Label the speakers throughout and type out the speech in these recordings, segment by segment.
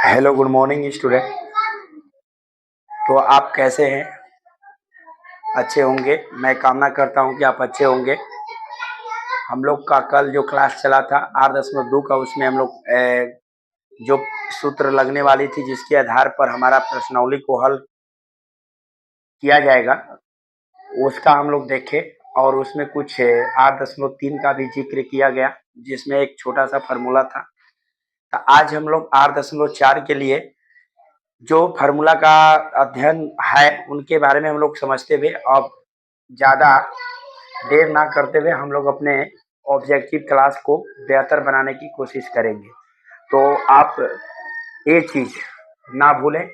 Speaker 1: Hello, good morning student. तो आप कैसे हैं? अच्छे होंगे। मैं कामना करता हूं कि आप अच्छे होंगे। हम लोग का कल जो क्लास चला था 8.2 का, उसमें हम लोग जो सूत्र लगने वाली थी, जिसके आधार पर हमारा प्रश्नावली को हल किया जाएगा, उसका हम लोग देखे। और उसमें कुछ 8.3 का भी जिक्र किया गया, जिसमें एक छोटा सा फार्मूला था। तो आज हम लोग 8.4 के लिए जो फार्मूला का अध्ययन है, उनके बारे में हम लोग समझते हुए, अब ज़्यादा देर ना करते हुए हम लोग अपने ऑब्जेक्टिव क्लास को बेहतर बनाने की कोशिश करेंगे। तो आप ये चीज़ ना भूलें,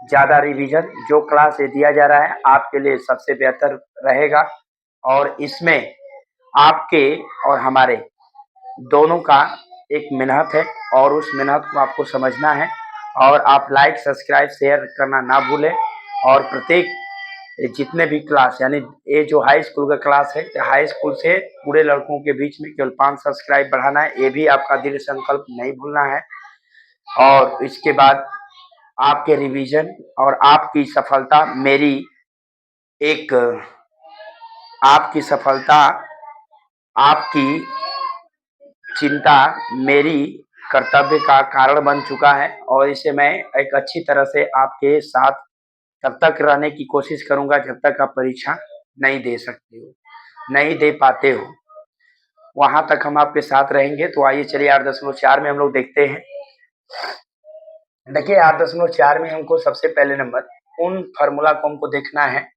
Speaker 1: ज़्यादा रिवीजन जो क्लास ये दिया जा रहा है आपके लिए सबसे बेहतर रहेगा। और इसमें आपके और हमारे दोनों का एक मेहनत है, और उस मेहनत को आपको समझना है। और आप लाइक, सब्सक्राइब, शेयर करना ना भूलें। और प्रत्येक जितने भी क्लास, यानी ये जो हाई स्कूल का क्लास है, हाई स्कूल से पूरे लड़कों के बीच में केवल 5 सब्सक्राइब बढ़ाना है, ये भी आपका दृढ़ संकल्प नहीं भूलना है। और इसके बाद आपके रिवीजन और आपकी सफलता मेरी एक आपकी सफलता, आपकी चिंता मेरी कर्तव्य का कारण बन चुका है। और इसे मैं एक अच्छी तरह से आपके साथ तब तक रहने की कोशिश करूंगा जब तक आप परीक्षा नहीं दे सकते हो, नहीं दे पाते हो, वहां तक हम आपके साथ रहेंगे। तो आइए चलिए 8.4 में हम लोग देखते हैं। देखिए 8.4 में हमको सबसे पहले नंबर उन फार्मूला को हमको देखना है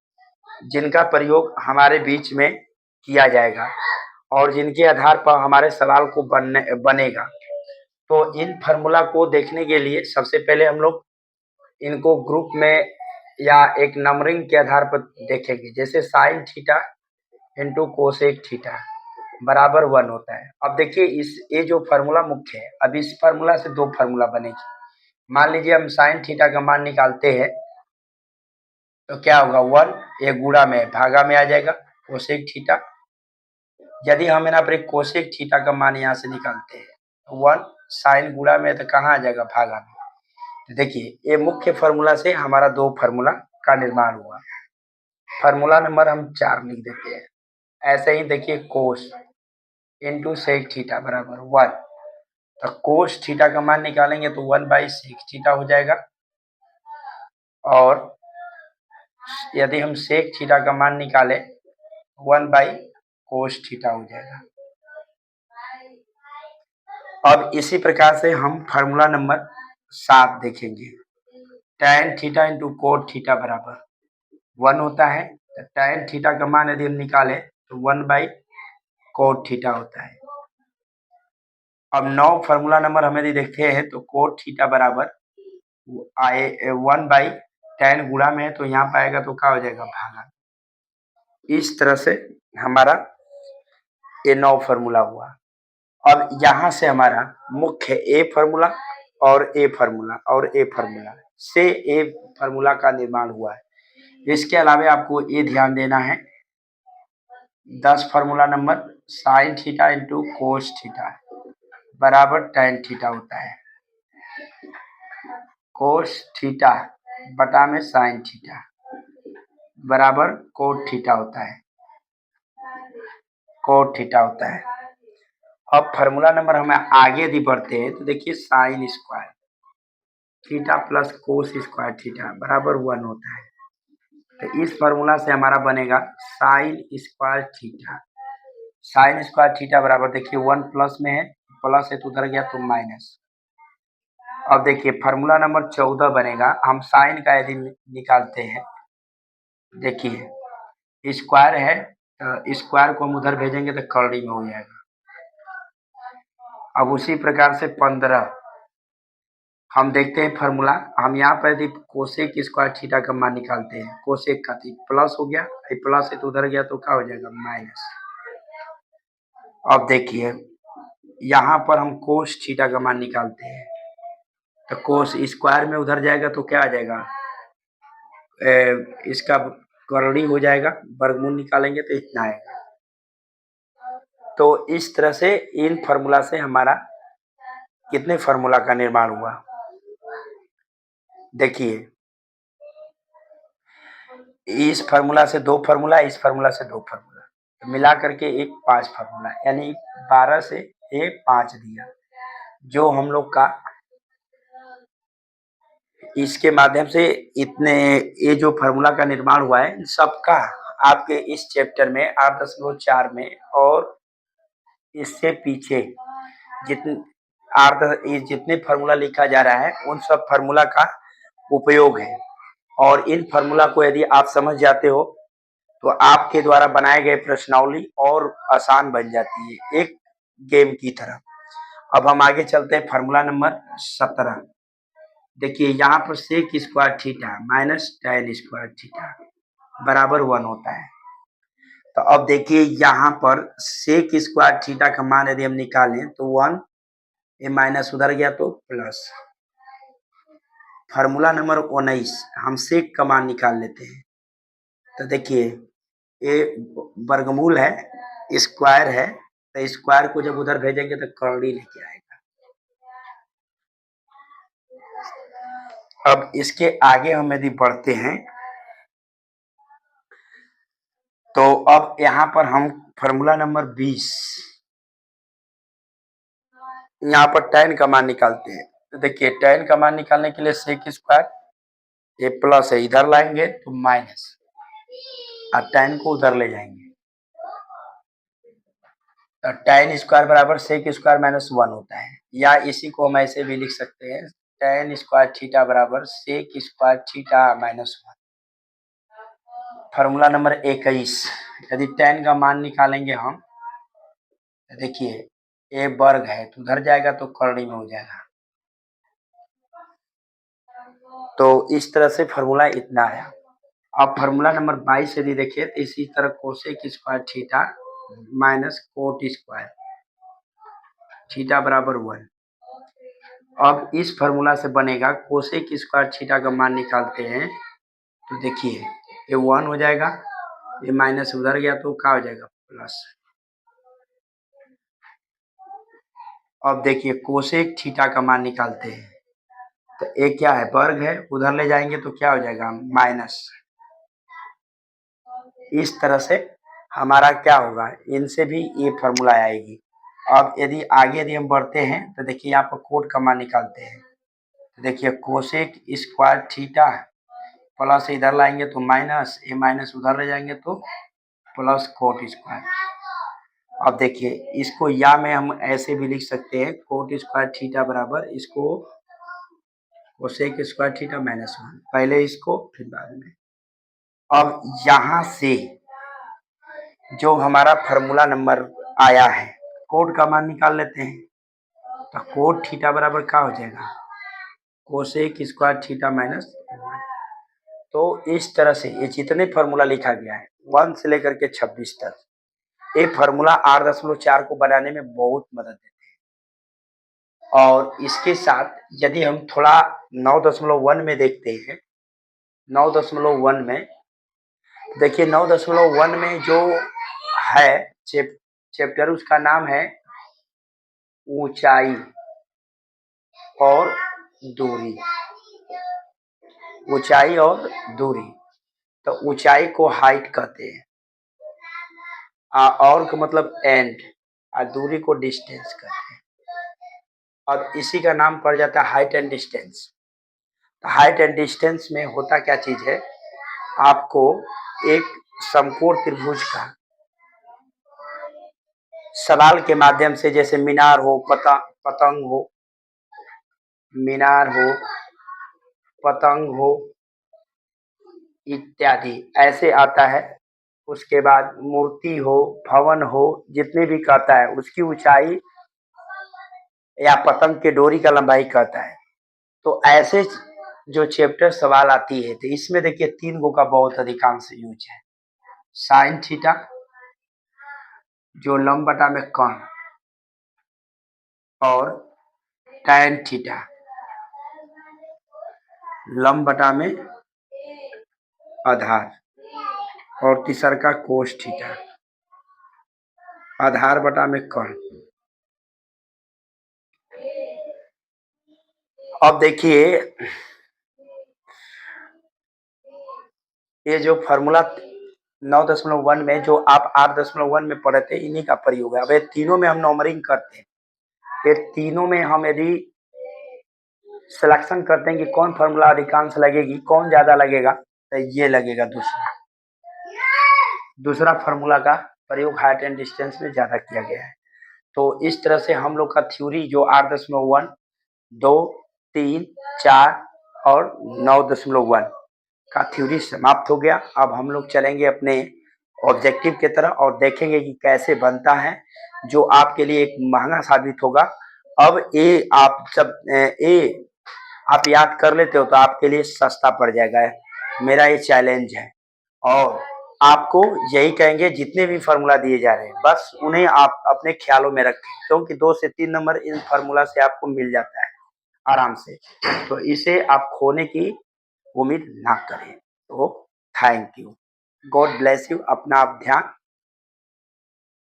Speaker 1: जिनका प्रयोग हमारे बीच में किया जाएगा और जिनके आधार पर हमारे सवाल को बनेगा। तो इन फार्मूला को देखने के लिए सबसे पहले हम लोग इनको ग्रुप में या एक नंबरिंग के आधार पर देखेंगे। जैसे sine theta into cosec theta बराबर 1 होता है। अब देखिए ये जो फार्मूला मुख्य है, अब इस फार्मूला से दो फार्मूला बनेगी। मान लीजिए हम साइन थीटा का मान निकालते हैं, तो क्या होगा, 1 ये गुणा में भागा में आ जाएगा कोसेक थीटा। यदि हम यहाँ पर कोसेक थीटा का मान यहाँ से निकालते हैं, 1 साइन गुणा में, तो कहाँ आ जाएगा, भागा में। तो देखिए ये मुख्य फार्मूला से हमारा दो फार्मूला का निर्माण हुआ। फार्मूला नंबर हम 4 लिख देते हैं। ऐसे ही देखिए कोस इंटू सेक थीटा बराबर 1। तो कोस थीटा का मान निकालेंगे तो 1/सेक थीटा हो जाएगा। और यदि हम सेक थीटा का मान निकालें, 1/कोस थीटा हो जाएगा। अब इसी प्रकार से हम फार्मूला नंबर 7 देखेंगे। tan theta into cot theta बराबर 1 होता है। तो tan थीटा का मान यदि हम निकालें तो 1/कोट थीटा होता है। अब 9 फार्मूला नंबर हम यदि देखते हैं तो कोट थीटा बराबर 1/tan गुणा में है, तो यहाँ पाएगा तो क्या हो जाएगा, भागा। इस तरह से हमारा ये 9 फार्मूला हुआ। अब यहाँ से हमारा मुख्य ए फार्मूला और ए फार्मूला और ए फार्मूला से ए फार्मूला का निर्माण हुआ है। इसके अलावा आपको ये ध्यान देना है, 10 formula number sine theta into cos theta बराबर tan थीटा होता है। कोस थीटा बटा में साइन थीटा बराबर कोट थीटा होता है, कोट थीटा होता है। अब फार्मूला नंबर हमें आगे यदि बढ़ते हैं तो देखिए sine square theta plus cos square theta बराबर 1 होता है। तो इस फार्मूला से हमारा बनेगा sine square theta. Sine square theta बराबर देखिए 1 प्लस में है, प्लस है तो उधर गया तो माइनस। अब देखिए फार्मूला नंबर 14 बनेगा। हम साइन का यदि निकालते हैं, देखिए स्क्वायर है तो स्क्वायर को हम उधर भेजेंगे तो कड़ी में हो जाएगा। अब उसी प्रकार से 15 हम देखते हैं फार्मूला। हम यहाँ पर यदि कोसेक स्क्वायर थीटा का मान निकालते हैं, कोसेक का थी प्लस हो गया, प्लस है तो उधर गया तो क्या हो जाएगा, माइनस। अब देखिए यहाँ पर हम कोस थीटा का मान निकालते हैं, तो कोस स्क्वायर में उधर जाएगा तो क्या आ जाएगा, इसका करड़ी हो जाएगा, वर्गमूल निकालेंगे तो इतना आएगा। तो इस तरह से इन फार्मूला से हमारा कितने फार्मूला का निर्माण हुआ, देखिए इस फार्मूला से 2 फार्मूला, इस फार्मूला से 2 फार्मूला, तो मिला करके एक 5 फार्मूला, यानी 12 से ये 5 दिया। जो हम लोग का इसके माध्यम से इतने ये जो फार्मूला का निर्माण हुआ है, इन सबका आपके इस चैप्टर में 8.4 में और इससे पीछे जितने 8 ये जितने फार्मूला लिखा जा रहा है, उन सब फार्मूला का उपयोग है। और इन फार्मूला को यदि आप समझ जाते हो तो आपके द्वारा बनाए गए प्रश्नावली और आसान बन जाती है, एक गेम की तरह। अब हम आगे चलते हैं फार्मूला नंबर 17। देखिए यहाँ पर sec square theta minus tan square theta बराबर 1 होता है। तो अब देखिए यहाँ पर सेक स्क्वायर थीटा का मान यदि हम निकालें तो 1, ये माइनस उधर गया तो प्लस। फार्मूला नंबर 19 हम सेक का मान निकाल लेते हैं। तो देखिए ये वर्गमूल है, स्क्वायर है, तो स्क्वायर को जब उधर भेजेंगे तो कर्ली लेके आएगा। अब इसके आगे हम यदि बढ़ते हैं तो अब यहाँ पर हम फार्मूला नंबर 20 यहाँ पर tan का मान निकालते हैं। तो देखिए tan का मान निकालने के लिए सेक स्क्वायर, ये प्लस है, इधर लाएंगे तो माइनस, और tan को उधर ले जाएंगे तो tan स्क्वायर बराबर सेक स्क्वायर माइनस 1 होता है। या इसी को हम ऐसे भी लिख सकते हैं, tan स्क्वायर थीटा बराबर sec square theta minus 1। Formula number 21 यदि tan का मान निकालेंगे हम, देखिए ये वर्ग है तो उधर जाएगा तो कर्णी में हो जाएगा। तो इस तरह से फार्मूला इतना आया। अब फार्मूला नंबर 22 यदि देखिए तो इसी तरह cosec square theta minus cot square theta बराबर 1। अब इस फार्मूला से बनेगा कोसेक स्क्वायर थीटा का मान निकालते हैं तो देखिए ये 1 हो जाएगा, ये माइनस उधर गया तो क्या हो जाएगा प्लस। अब देखिए कोसेक थीटा का मान निकालते हैं तो एक क्या है वर्ग है, उधर ले जाएंगे तो क्या हो जाएगा माइनस। इस तरह से हमारा क्या होगा, इनसे भी ये फार्मूला आएगी। अब यदि हम बढ़ते हैं तो देखिए यहाँ पर कोट का मान निकालते हैं तो देखिए कोसेक स्क्वायर थीटा प्लस इधर लाएंगे तो माइनस, ये माइनस उधर ले जाएंगे तो प्लस कोट स्क्वायर। अब देखिए इसको या में हम ऐसे भी लिख सकते हैं कोट स्क्वायर थीटा बराबर इसको कोसेक स्क्वायर थीटा माइनस 1, पहले इसको फिर बाद में। अब यहाँ से जो हमारा फार्मूला नंबर आया है कोट का मान निकाल लेते हैं तो कोट थीटा बराबर क्या हो जाएगा कोसेक स्क्वायर थीटा माइनस 1। तो इस तरह से ये जितने फार्मूला लिखा गया है 1 से लेकर के 26 तक, ये फार्मूला 8.4 को बनाने में बहुत मदद देते हैं। और इसके साथ यदि हम थोड़ा 9.1 में देखते हैं, 9.1 में देखिए 9.1 में जो है चैप्टर उसका नाम है ऊंचाई और दूरी। ऊंचाई और दूरी, तो ऊंचाई को हाइट कहते हैं और का मतलब एंड, और दूरी को डिस्टेंस कहते हैं। और इसी का नाम पड़ जाता है height and distance. Height and distance में होता क्या चीज है, आपको एक समकोण त्रिभुज का सवाल के माध्यम से, जैसे मीनार हो, पतंग हो, मीनार हो, पतंग हो इत्यादि ऐसे आता है। उसके बाद मूर्ति हो, भवन हो, जितने भी कहता है उसकी ऊंचाई या पतंग के डोरी का लंबाई कहता है। तो ऐसे जो चैप्टर सवाल आती है तो इसमें देखिए 3 गो का बहुत अधिकांश यूज है। साइन थीटा जो लंब बटा में कर्ण, और टैन थीटा लंब बटा में आधार, और तीसर का कोस थीटा आधार बटा में कर्ण। अब देखिए ये जो फार्मूला 9.1 में जो आप 8.1 में पढ़े थे, इन्हीं का प्रयोग है। अब ये तीनों में हम नंबरिंग करते हैं, ये तीनों में हम यदि सिलेक्शन करते हैं कि कौन फार्मूला अधिकांश लगेगी, कौन ज्यादा लगेगा, तो ये लगेगा दूसरा फार्मूला का प्रयोग हाइट एंड डिस्टेंस में ज्यादा किया गया है। तो इस तरह से हम लोग का थ्योरी जो 8.1, 2, 3, 4 और 9.1 का थ्योरी समाप्त हो गया। अब हम लोग चलेंगे अपने ऑब्जेक्टिव की तरफ और देखेंगे कि कैसे बनता है, जो आपके लिए एक महंगा साबित होगा। अब ए आप जब ए आप याद कर लेते हो तो आपके लिए सस्ता पड़ जाएगा, मेरा ये चैलेंज है। और आपको यही कहेंगे, जितने भी फार्मूला दिए जा रहे हैं बस उन्हें आप अपने ख्यालों में रखें, क्योंकि 2 से 3 नंबर इन फार्मूला से आपको मिल जाता है आराम से। तो इसे आप खोने की उम्मीद ना करें। तो thank you, God bless you.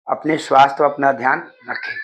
Speaker 1: अपने स्वास्थ्य अपना ध्यान रखें।